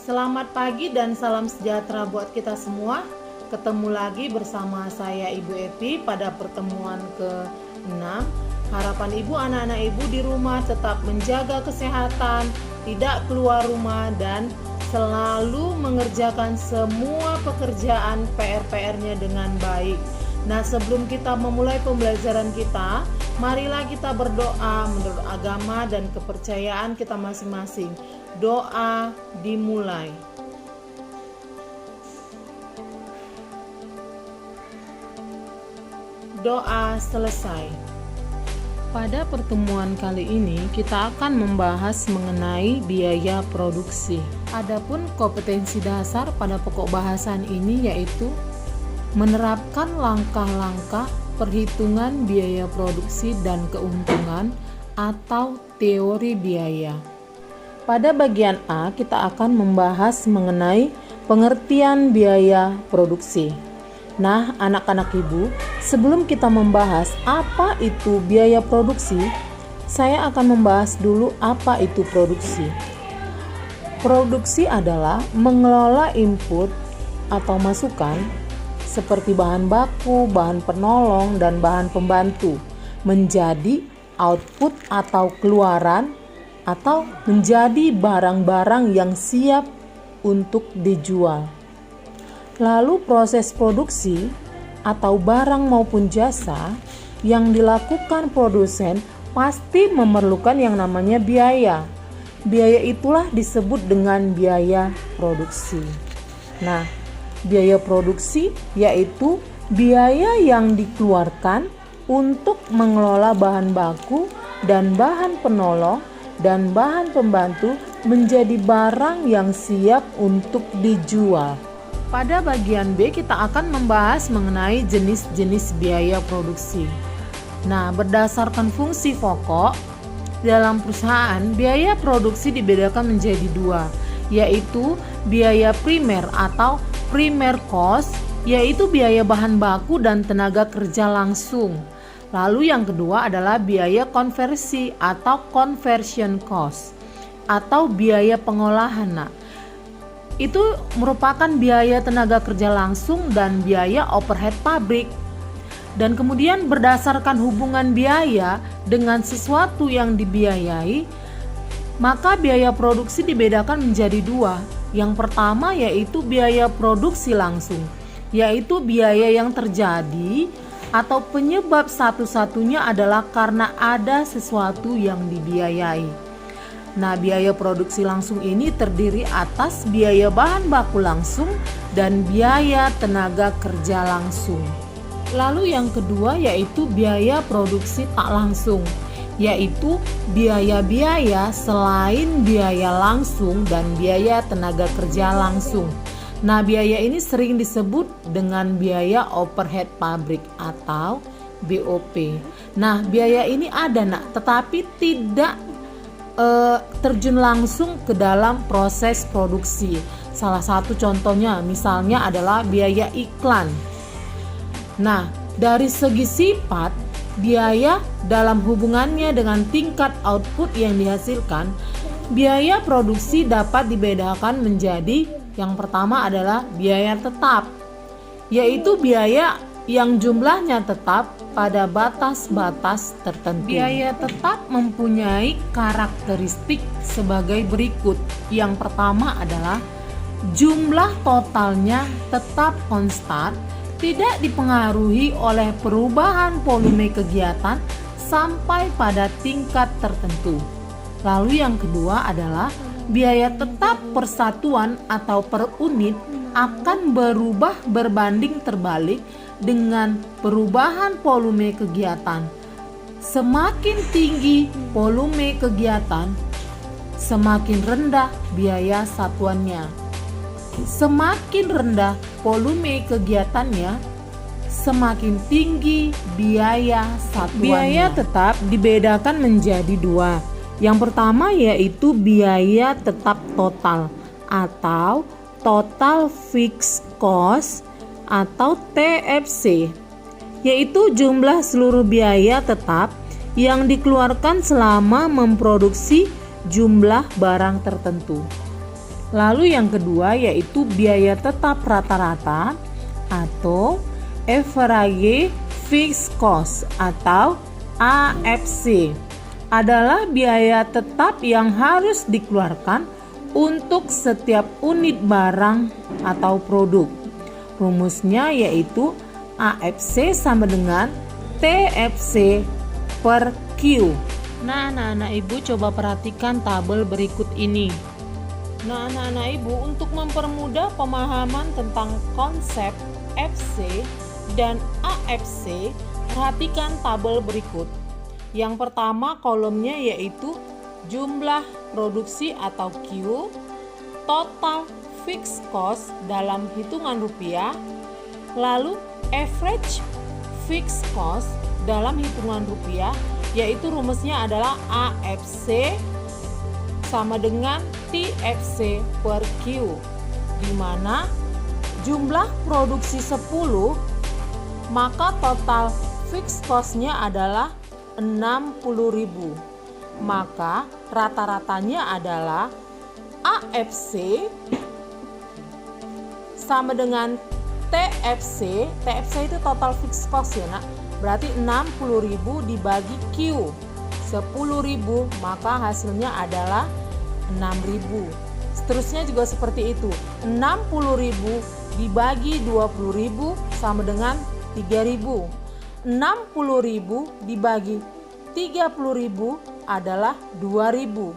Selamat pagi dan salam sejahtera buat kita semua. Ketemu lagi bersama saya Ibu Epi pada pertemuan ke-6. Harapan Ibu, anak-anak Ibu di rumah tetap menjaga kesehatan, tidak keluar rumah, dan selalu mengerjakan semua pekerjaan PR-nya dengan baik. Nah, sebelum kita memulai pembelajaran kita, marilah kita berdoa menurut agama dan kepercayaan kita masing-masing. Doa dimulai. Doa selesai. Pada pertemuan kali ini kita akan membahas mengenai biaya produksi. Adapun kompetensi dasar pada pokok bahasan ini yaitu menerapkan langkah-langkah perhitungan biaya produksi dan keuntungan atau teori biaya. Pada bagian A, kita akan membahas mengenai pengertian biaya produksi. Nah, anak-anak Ibu, sebelum kita membahas apa itu biaya produksi, saya akan membahas dulu apa itu produksi. Produksi adalah mengelola input atau masukan seperti bahan baku, bahan penolong, dan bahan pembantu menjadi output atau keluaran atau menjadi barang-barang yang siap untuk dijual. Lalu proses produksi atau barang maupun jasa yang dilakukan produsen pasti memerlukan yang namanya biaya. Biaya itulah disebut dengan biaya produksi. Nah, biaya produksi yaitu biaya yang dikeluarkan untuk mengelola bahan baku dan bahan penolong dan bahan pembantu menjadi barang yang siap untuk dijual. Pada bagian B kita akan membahas mengenai jenis-jenis biaya produksi. Nah, berdasarkan fungsi pokok dalam perusahaan, biaya produksi dibedakan menjadi dua, yaitu biaya primer atau primer cost, yaitu biaya bahan baku dan tenaga kerja langsung. Lalu yang kedua adalah biaya konversi atau conversion cost atau biaya pengolahan. Nah, itu merupakan biaya tenaga kerja langsung dan biaya overhead pabrik. Dan kemudian berdasarkan hubungan biaya dengan sesuatu yang dibiayai, maka biaya produksi dibedakan menjadi dua. Yang pertama yaitu biaya produksi langsung, yaitu biaya yang terjadi atau penyebab satu-satunya adalah karena ada sesuatu yang dibiayai. Nah, biaya produksi langsung ini terdiri atas biaya bahan baku langsung dan biaya tenaga kerja langsung. Lalu yang kedua yaitu biaya produksi tak langsung, yaitu biaya-biaya selain biaya langsung dan biaya tenaga kerja langsung. Nah, biaya ini sering disebut dengan biaya overhead pabrik atau BOP. Nah, biaya ini ada tetapi tidak terjun langsung ke dalam proses produksi. Salah satu contohnya misalnya adalah biaya iklan. Nah, dari segi sifat, biaya dalam hubungannya dengan tingkat output yang dihasilkan, biaya produksi dapat dibedakan menjadi yang pertama adalah biaya tetap, yaitu biaya yang jumlahnya tetap pada batas-batas tertentu. Biaya tetap mempunyai karakteristik sebagai berikut. Yang pertama adalah jumlah totalnya tetap konstan, tidak dipengaruhi oleh perubahan volume kegiatan sampai pada tingkat tertentu. Lalu yang kedua adalah biaya tetap persatuan atau per unit akan berubah berbanding terbalik dengan perubahan volume kegiatan. Semakin tinggi volume kegiatan, semakin rendah biaya satuannya. Semakin rendah volume kegiatannya, semakin tinggi biaya satuannya. Biaya tetap dibedakan menjadi dua. Yang pertama yaitu biaya tetap total atau total fixed cost atau TFC, yaitu jumlah seluruh biaya tetap yang dikeluarkan selama memproduksi jumlah barang tertentu. Lalu yang kedua yaitu biaya tetap rata-rata atau average fixed cost atau AFC. Adalah biaya tetap yang harus dikeluarkan untuk setiap unit barang atau produk. Rumusnya yaitu AFC sama dengan TFC per Q. Nah, anak-anak ibu coba perhatikan tabel berikut ini. Nah, anak-anak ibu, untuk mempermudah pemahaman tentang konsep FC dan AFC, perhatikan tabel berikut. Yang pertama kolomnya yaitu jumlah produksi atau Q, total fixed cost dalam hitungan rupiah, lalu average fixed cost dalam hitungan rupiah, yaitu rumusnya adalah AFC sama dengan TFC per Q, di mana jumlah produksi 10, maka total fixed cost-nya adalah 60.000. Maka rata-ratanya adalah AFC sama dengan TFC. TFC itu total fixed cost ya nak. Berarti 60.000 dibagi Q 10.000, maka hasilnya adalah 6.000. Seterusnya juga seperti itu. 60.000 dibagi 20.000 sama dengan 3.000. 60.000 dibagi 30.000 adalah 2.000.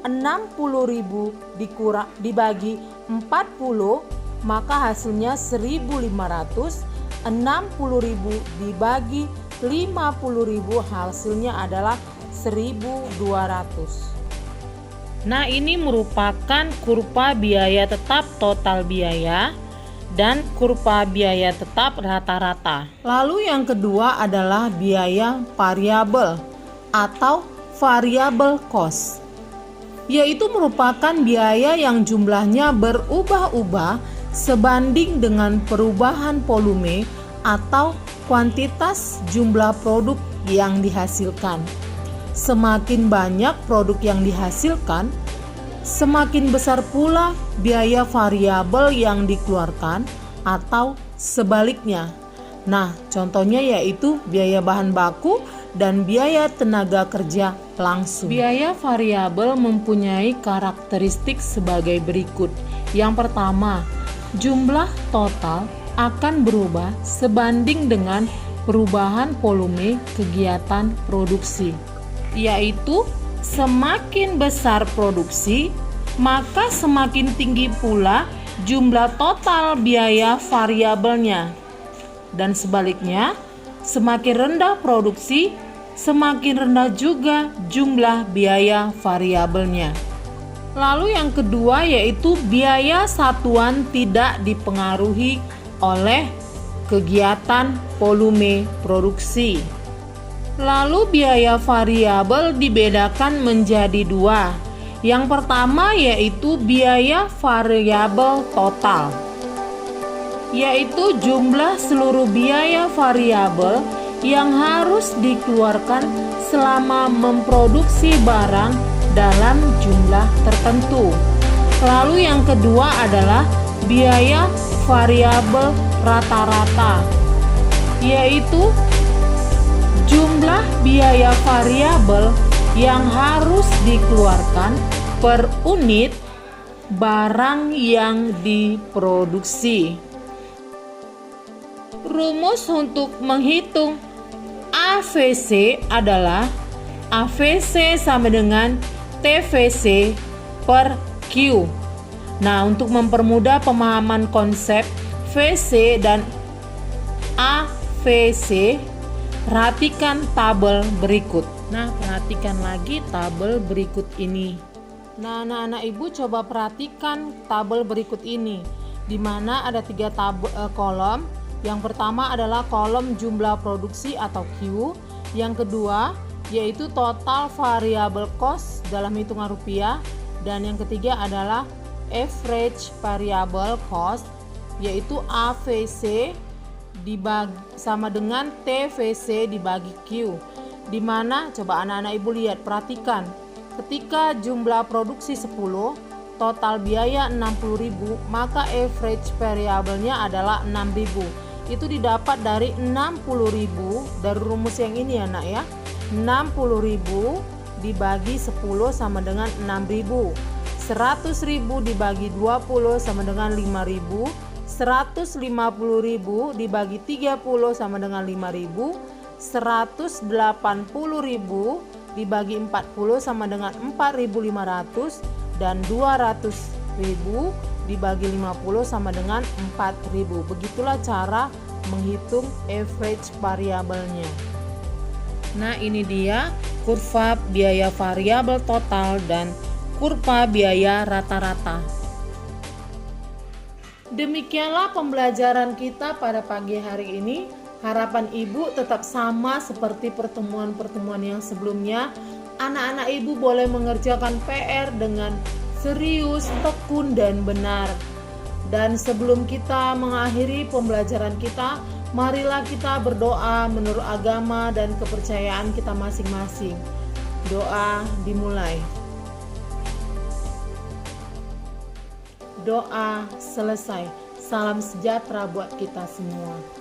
60.000 dibagi 40, maka hasilnya 1.500. 60.000 dibagi 50.000 hasilnya adalah 1.200. Nah, ini merupakan kurva biaya tetap total biaya dan kurva biaya tetap rata-rata. Lalu yang kedua adalah biaya variabel atau variable cost, yaitu merupakan biaya yang jumlahnya berubah-ubah sebanding dengan perubahan volume atau kuantitas jumlah produk yang dihasilkan. Semakin banyak produk yang dihasilkan, semakin besar pula biaya variabel yang dikeluarkan atau sebaliknya. Nah, contohnya yaitu biaya bahan baku dan biaya tenaga kerja langsung. Biaya variabel mempunyai karakteristik sebagai berikut. Yang pertama, jumlah total akan berubah sebanding dengan perubahan volume kegiatan produksi, yaitu semakin besar produksi, maka semakin tinggi pula jumlah total biaya variabelnya. Dan sebaliknya, semakin rendah produksi, semakin rendah juga jumlah biaya variabelnya. Lalu yang kedua yaitu biaya satuan tidak dipengaruhi oleh kegiatan volume produksi. Lalu biaya variabel dibedakan menjadi dua. Yang pertama yaitu biaya variabel total, yaitu jumlah seluruh biaya variabel yang harus dikeluarkan selama memproduksi barang dalam jumlah tertentu. Lalu yang kedua adalah biaya variabel rata-rata, yaitu jumlah biaya variabel yang harus dikeluarkan per unit barang yang diproduksi. Rumus untuk menghitung AVC adalah AVC sama dengan TVC per Q. Nah, untuk mempermudah pemahaman konsep VC dan AVC, perhatikan tabel berikut. Nah, perhatikan lagi tabel berikut ini. Nah, anak-anak ibu coba perhatikan tabel berikut ini, di mana ada 3 kolom. Yang pertama adalah kolom jumlah produksi atau Q. Yang kedua yaitu total variable cost dalam hitungan rupiah. Dan yang ketiga adalah average variable cost, yaitu AVC sama dengan TVC dibagi Q. Di mana coba anak-anak ibu lihat, perhatikan, ketika jumlah produksi 10, total biaya 60.000, maka average variabelnya adalah 6.000. Itu didapat dari 60.000 dari rumus yang ini ya nak ya. 60.000 dibagi 10 sama dengan 6.000. 100.000 dibagi 20 sama dengan 5.000. 150.000 dibagi 30 sama dengan 5.000. 180.000 dibagi 40 sama dengan 4.500, dan 200.000 dibagi 50 sama dengan 4.000. Begitulah cara menghitung average variabelnya. Nah, ini dia kurva biaya variabel total dan kurva biaya rata-rata. Demikianlah pembelajaran kita pada pagi hari ini. Harapan ibu tetap sama seperti pertemuan-pertemuan yang sebelumnya. Anak-anak ibu boleh mengerjakan PR dengan serius, tekun, dan benar. Dan sebelum kita mengakhiri pembelajaran kita, marilah kita berdoa menurut agama dan kepercayaan kita masing-masing. Doa dimulai. Doa selesai. Salam sejahtera buat kita semua.